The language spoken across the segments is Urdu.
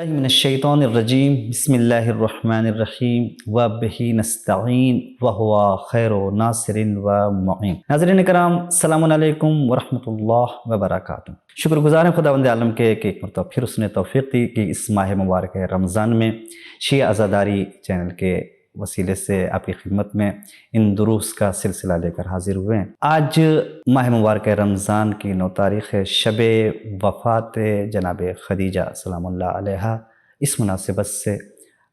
من الشیطان الرجیم بسم اللہ الرحمن الرحیم وبہ نستعین وہو خیر ناصر و معین۔ ناظرین کرام، السلام علیکم ورحمۃ اللہ وبرکاتہ۔ شکر گزار ہیں خداوند عالم کے کہ ایک مرتبہ پھر اس نے توفیق دی کہ اس ماہ مبارک رمضان میں شیعہ عزاداری چینل کے وسیلے سے آپ کی خدمت میں ان دروس کا سلسلہ لے کر حاضر ہوئے ہیں۔ آج ماہ مبارک رمضان کی 9 تاریخ شب وفات جناب خدیجہ سلام اللہ علیہا۔ اس مناسبت سے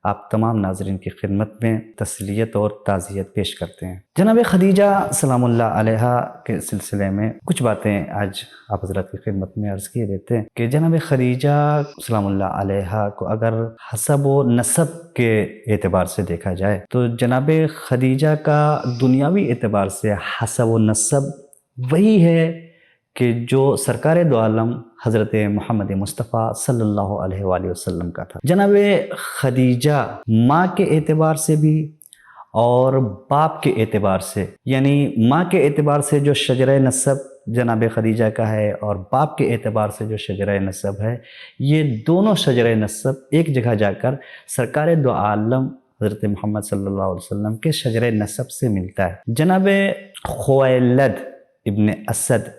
آپ تمام ناظرین کی خدمت میں تسلیت اور تعزیت پیش کرتے ہیں۔ جناب خدیجہ سلام اللہ علیہا کے سلسلے میں کچھ باتیں آج آپ حضرات کی خدمت میں عرض کیے دیتے ہیں کہ جناب خدیجہ سلام اللہ علیہا کو اگر حسب و نسب کے اعتبار سے دیکھا جائے تو جناب خدیجہ کا دنیاوی اعتبار سے حسب و نسب وہی ہے کہ جو سرکار دو عالم حضرت محمد مصطفیٰ صلی اللہ علیہ وآلہ وسلم کا تھا۔ جناب خدیجہ ماں کے اعتبار سے بھی اور باپ کے اعتبار سے، یعنی ماں کے اعتبار سے جو شجرہ نسب جناب خدیجہ کا ہے اور باپ کے اعتبار سے جو شجرہ نسب ہے، یہ دونوں شجرہ نسب ایک جگہ جا کر سرکار دو عالم حضرت محمد صلی اللہ علیہ وسلم کے شجرہ نسب سے ملتا ہے۔ جناب خویلد ابن اسد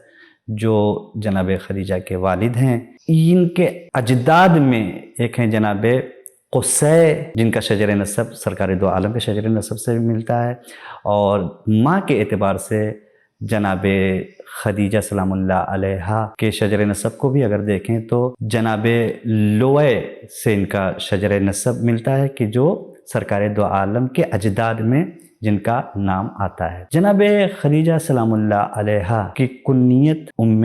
جو جناب خدیجہ کے والد ہیں، ان کے اجداد میں ایک ہیں جناب قصی، جن کا شجر نسب سرکار دو عالم کے شجر نسب سے بھی ملتا ہے، اور ماں کے اعتبار سے جناب خدیجہ سلام اللہ علیہا کے شجر نسب کو بھی اگر دیکھیں تو جناب لوئے سے ان کا شجر نسب ملتا ہے کہ جو سرکار دو عالم کے اجداد میں جن کا نام آتا ہے۔ جناب خدیجہ سلام اللہ علیہا کی کنیت ام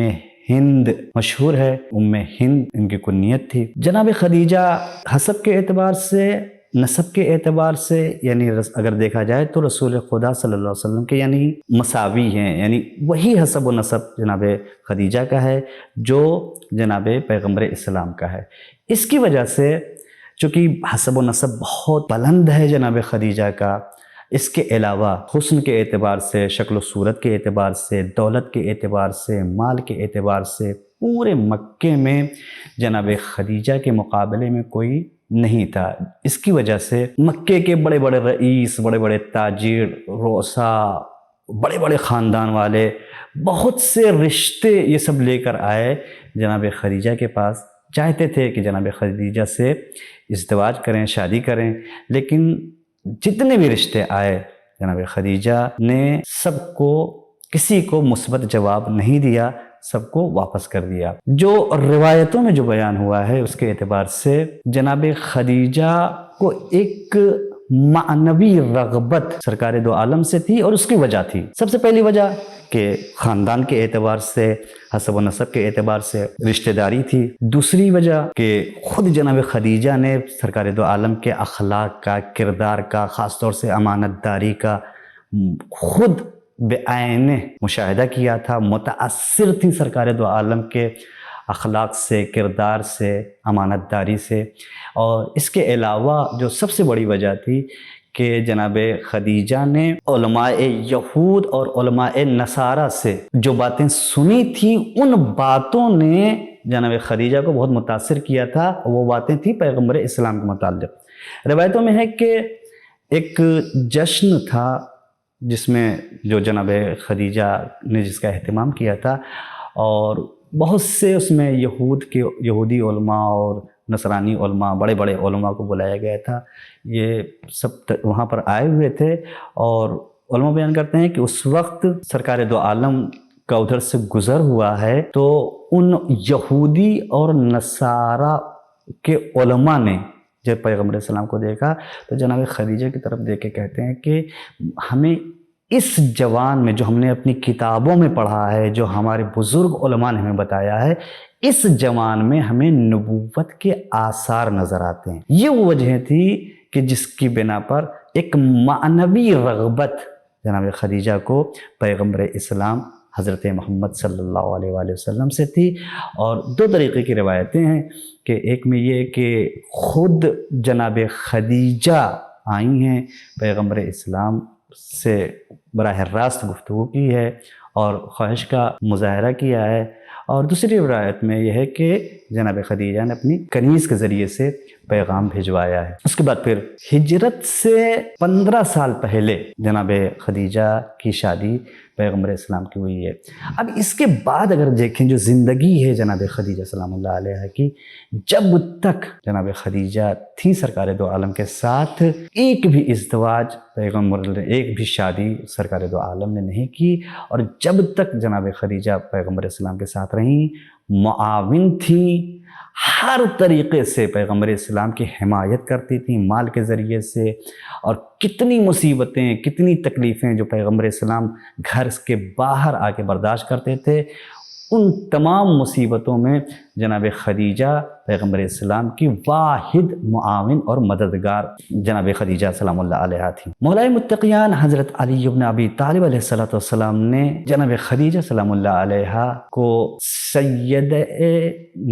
ہند مشہور ہے، ام ہند ان کی کنیت تھی۔ جناب خدیجہ حسب کے اعتبار سے، نسب کے اعتبار سے، یعنی اگر دیکھا جائے تو رسول خدا صلی اللہ علیہ وسلم کے یعنی مساوی ہیں، یعنی وہی حسب و نسب جناب خدیجہ کا ہے جو جناب پیغمبر اسلام کا ہے۔ اس کی وجہ سے چونکہ حسب و نسب بہت بلند ہے جناب خدیجہ کا، اس کے علاوہ حسن کے اعتبار سے، شکل و صورت کے اعتبار سے، دولت کے اعتبار سے، مال کے اعتبار سے پورے مکے میں جناب خدیجہ کے مقابلے میں کوئی نہیں تھا۔ اس کی وجہ سے مکے کے بڑے بڑے رئیس، بڑے بڑے تاجر، رؤساء، بڑے بڑے خاندان والے بہت سے رشتے یہ سب لے کر آئے جناب خدیجہ کے پاس، چاہتے تھے کہ جناب خدیجہ سے ازدواج کریں، شادی کریں، لیکن جتنے بھی رشتے آئے جناب خدیجہ نے سب کو، کسی کو مثبت جواب نہیں دیا، سب کو واپس کر دیا۔ جو روایتوں میں جو بیان ہوا ہے اس کے اعتبار سے جناب خدیجہ کو ایک معنوی رغبت سرکار دو عالم سے تھی، اور اس کی وجہ تھی، سب سے پہلی وجہ کہ خاندان کے اعتبار سے، حسب و نسب کے اعتبار سے رشتہ داری تھی۔ دوسری وجہ کہ خود جناب خدیجہ نے سرکار دو عالم کے اخلاق کا، کردار کا، خاص طور سے امانت داری کا خود بعین مشاہدہ کیا تھا، متاثر تھی سرکار دو عالم کے اخلاق سے، کردار سے، امانت داری سے۔ اور اس کے علاوہ جو سب سے بڑی وجہ تھی کہ جناب خدیجہ نے علماء یہود اور علماء نصارہ سے جو باتیں سنی تھیں، ان باتوں نے جناب خدیجہ کو بہت متاثر کیا تھا۔ وہ باتیں تھیں پیغمبر اسلام کے متعلق۔ روایتوں میں ہے کہ ایک جشن تھا جس میں جو جناب خدیجہ نے جس کا اہتمام کیا تھا، اور بہت سے اس میں یہودی علماء اور نصرانی علماء، بڑے بڑے علماء کو بلایا گیا تھا۔ یہ سب وہاں پر آئے ہوئے تھے، اور علماء بیان کرتے ہیں کہ اس وقت سرکار دو عالم کا ادھر سے گزر ہوا ہے تو ان یہودی اور نصارہ کے علماء نے جب پیغمبر اسلام کو دیکھا تو جناب خدیجہ کی طرف دیکھ کے کہتے ہیں کہ ہمیں اس جوان میں جو ہم نے اپنی کتابوں میں پڑھا ہے، جو ہمارے بزرگ علماء نے ہمیں بتایا ہے، اس جوان میں ہمیں نبوت کے آثار نظر آتے ہیں۔ یہ وہ وجہ تھی کہ جس کی بنا پر ایک معنوی رغبت جناب خدیجہ کو پیغمبر اسلام حضرت محمد صلی اللہ علیہ وآلہ وسلم سے تھی۔ اور دو طریقے کی روایتیں ہیں کہ ایک میں یہ کہ خود جناب خدیجہ آئی ہیں، پیغمبر اسلام سے براہ راست گفتگو کی ہے اور خواہش کا مظاہرہ کیا ہے، اور دوسری روایت میں یہ ہے کہ جناب خدیجہ نے اپنی کنیز کے ذریعے سے پیغام بھجوایا ہے۔ اس کے بعد پھر ہجرت سے 15 سال پہلے جناب خدیجہ کی شادی پیغمبر اسلام کی ہوئی ہے۔ اب اس کے بعد اگر دیکھیں جو زندگی ہے جناب خدیجہ سلام اللہ علیہ کی، جب تک جناب خدیجہ تھی سرکار دو عالم کے ساتھ، ایک بھی ازدواج پیغمبر نے، ایک بھی شادی سرکار دو عالم نے نہیں کی، اور جب تک جناب خدیجہ پیغمبر اسلام کے ساتھ رہیں، معاون تھیں، ہر طریقے سے پیغمبر اسلام کی حمایت کرتی تھیں مال کے ذریعے سے، اور کتنی مصیبتیں، کتنی تکلیفیں جو پیغمبر اسلام گھر کے باہر آ کے برداشت کرتے تھے، ان تمام مصیبتوں میں جناب خدیجہ پیغمبر اسلام کی واحد معاون اور مددگار جناب خدیجہ سلام اللہ علیہ تھی۔ مولائے متقیان حضرت علی بن ابی طالب علیہ السلام نے جناب خدیجہ سلام اللہ علیہ کو سید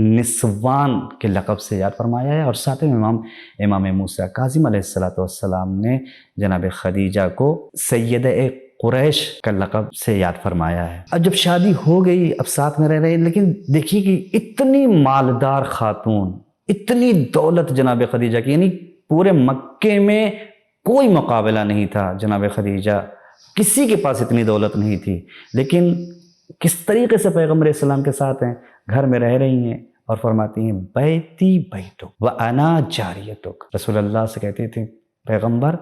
نسوان کے لقب سے یاد فرمایا ہے، اور ساتھ میں امام موسیٰ کاظم علیہ السلام نے جناب خدیجہ کو سید قریش کا لقب سے یاد فرمایا ہے۔ اب جب شادی ہو گئی، اب ساتھ میں رہ رہے ہیں، لیکن دیکھیے کہ اتنی مالدار خاتون، اتنی دولت جناب خدیجہ کی، یعنی پورے مکے میں کوئی مقابلہ نہیں تھا جناب خدیجہ، کسی کے پاس اتنی دولت نہیں تھی، لیکن کس طریقے سے پیغمبر اسلام کے ساتھ ہیں، گھر میں رہ رہی ہیں، اور فرماتی ہیں بیتی بیتک وانا جاریتک۔ رسول اللہ سے کہتے تھے پیغمبر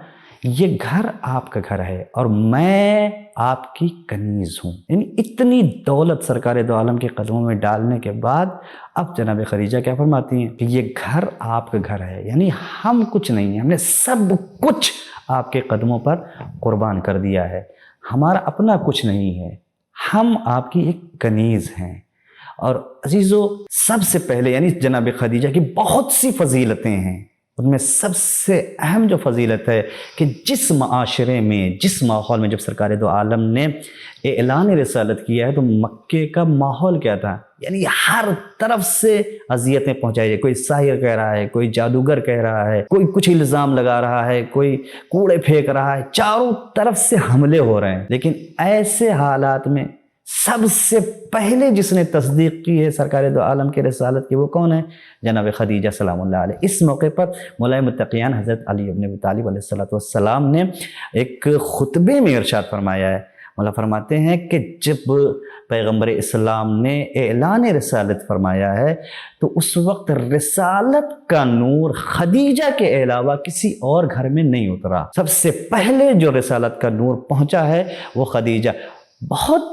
یہ گھر آپ کا گھر ہے اور میں آپ کی کنیز ہوں، یعنی اتنی دولت سرکار دو عالم کے قدموں میں ڈالنے کے بعد اب جناب خدیجہ کیا فرماتی ہیں کہ یہ گھر آپ کا گھر ہے، یعنی ہم کچھ نہیں ہیں، ہم نے سب کچھ آپ کے قدموں پر قربان کر دیا ہے، ہمارا اپنا کچھ نہیں ہے، ہم آپ کی ایک کنیز ہیں۔ اور عزیزو، سب سے پہلے یعنی جناب خدیجہ کی بہت سی فضیلتیں ہیں، ان میں سب سے اہم جو فضیلت ہے کہ جس معاشرے میں، جس ماحول میں جب سرکار دو عالم نے اعلان رسالت کیا ہے تو مکے کا ماحول کیا تھا، یعنی ہر طرف سے اذیتیں پہنچائی جائے، کوئی ساحر کہہ رہا ہے، کوئی جادوگر کہہ رہا ہے، کوئی کچھ الزام لگا رہا ہے، کوئی کوڑے پھینک رہا ہے، چاروں طرف سے حملے ہو رہے ہیں۔ لیکن ایسے حالات میں سب سے پہلے جس نے تصدیق کی ہے سرکار دو عالم کے رسالت کی، وہ کون ہے؟ جناب خدیجہ سلام اللہ علیہ۔ اس موقع پر مولائے متقیان حضرت علی بن ابی طالب علیہ السلام نے ایک خطبے میں ارشاد فرمایا ہے، مولا فرماتے ہیں کہ جب پیغمبر اسلام نے اعلان رسالت فرمایا ہے تو اس وقت رسالت کا نور خدیجہ کے علاوہ کسی اور گھر میں نہیں اترا، سب سے پہلے جو رسالت کا نور پہنچا ہے وہ خدیجہ۔ بہت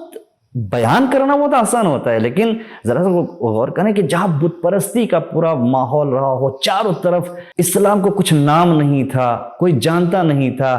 بیان کرنا بہت آسان ہوتا ہے، لیکن ذرا سا غور کریں کہ جہاں بت پرستی کا پورا ماحول رہا ہو، چاروں طرف اسلام کو کچھ نام نہیں تھا، کوئی جانتا نہیں تھا،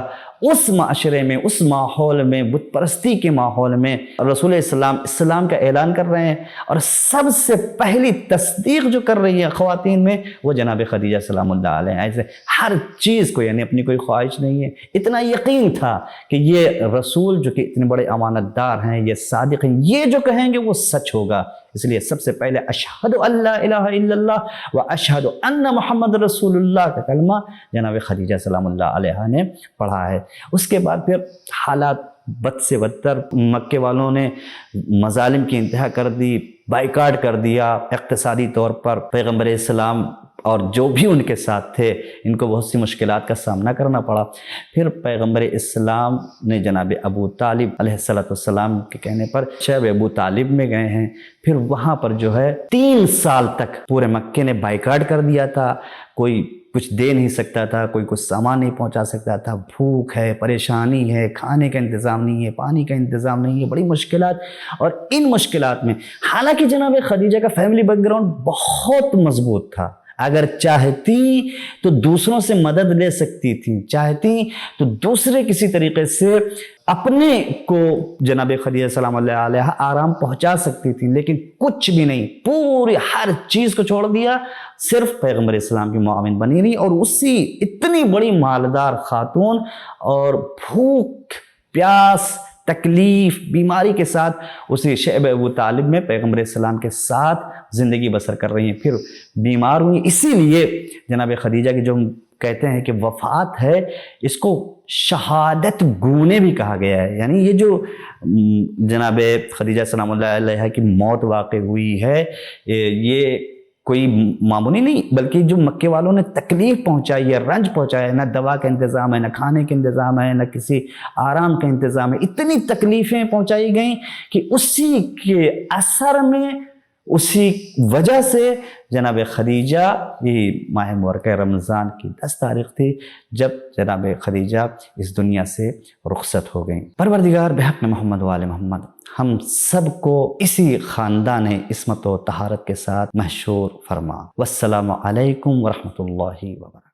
اس معاشرے میں، اس ماحول میں، بت پرستی کے ماحول میں رسول اسلام کا اعلان کر رہے ہیں، اور سب سے پہلی تصدیق جو کر رہی ہے خواتین میں وہ جناب خدیجہ سلام اللہ علیہ۔ ایسے ہر چیز کو، یعنی اپنی کوئی خواہش نہیں ہے، اتنا یقین تھا کہ یہ رسول جو کہ اتنے بڑے امانت دار ہیں، یہ صادق ہیں، یہ جو کہیں گے وہ سچ ہوگا، اس لیے سب سے پہلے اشہد ان لا الہ الا اللہ و اشہد ان محمد رسول اللہ کا کلمہ جناب خدیجہ سلام اللہ علیہ نے پڑھا ہے۔ اس کے بعد پھر حالات بد سے بدتر، مکے والوں نے مظالم کی انتہا کر دی، بائیکاٹ کر دیا، اقتصادی طور پر پیغمبر اسلام اور جو بھی ان کے ساتھ تھے ان کو بہت سی مشکلات کا سامنا کرنا پڑا۔ پھر پیغمبر اسلام نے جناب ابو طالب علیہ السلام کے کہنے پر شیب ابو طالب میں گئے ہیں، پھر وہاں پر جو ہے 3 سال تک پورے مکے نے بائیکاٹ کر دیا تھا، کوئی کچھ دے نہیں سکتا تھا، کوئی کچھ سامان نہیں پہنچا سکتا تھا، بھوک ہے، پریشانی ہے، کھانے کا انتظام نہیں ہے، پانی کا انتظام نہیں ہے، بڑی مشکلات۔ اور ان مشکلات میں حالانکہ جناب خدیجہ کا فیملی بیک گراؤنڈ بہت مضبوط تھا، اگر چاہتی تو دوسروں سے مدد لے سکتی تھی، چاہتی تو دوسرے کسی طریقے سے اپنے کو جناب خدیجہ سلام اللہ علیہ آرام پہنچا سکتی تھی، لیکن کچھ بھی نہیں، پوری ہر چیز کو چھوڑ دیا، صرف پیغمبر اسلام کی معاون بنی رہی، اور اسی اتنی بڑی مالدار خاتون اور بھوک پیاس تکلیف بیماری کے ساتھ اسی شعب ابو طالب میں پیغمبر السلام کے ساتھ زندگی بسر کر رہی ہیں، پھر بیمار ہوئی۔ اسی لیے جناب خدیجہ کی جو کہتے ہیں کہ وفات ہے، اس کو شہادت گونے بھی کہا گیا ہے، یعنی یہ جو جناب خدیجہ سلام اللہ علیہ کی موت واقع ہوئی ہے، یہ کوئی معمولی نہیں، بلکہ جو مکے والوں نے تکلیف پہنچائی ہے، رنج پہنچایا ہے، نہ دوا کا انتظام ہے، نہ کھانے کا انتظام ہے، نہ کسی آرام کا انتظام ہے، اتنی تکلیفیں پہنچائی گئیں کہ اسی کے اثر میں، اسی وجہ سے جناب خدیجہ، یہ ماہ مبارکہ رمضان کی 10 تاریخ تھی جب جناب خدیجہ اس دنیا سے رخصت ہو گئیں۔ پروردگار بحق محمد وآل محمد ہم سب کو اسی خاندان عصمت و طہارت کے ساتھ محشور فرما۔ والسلام علیکم ورحمۃ اللہ وبرکاتہ۔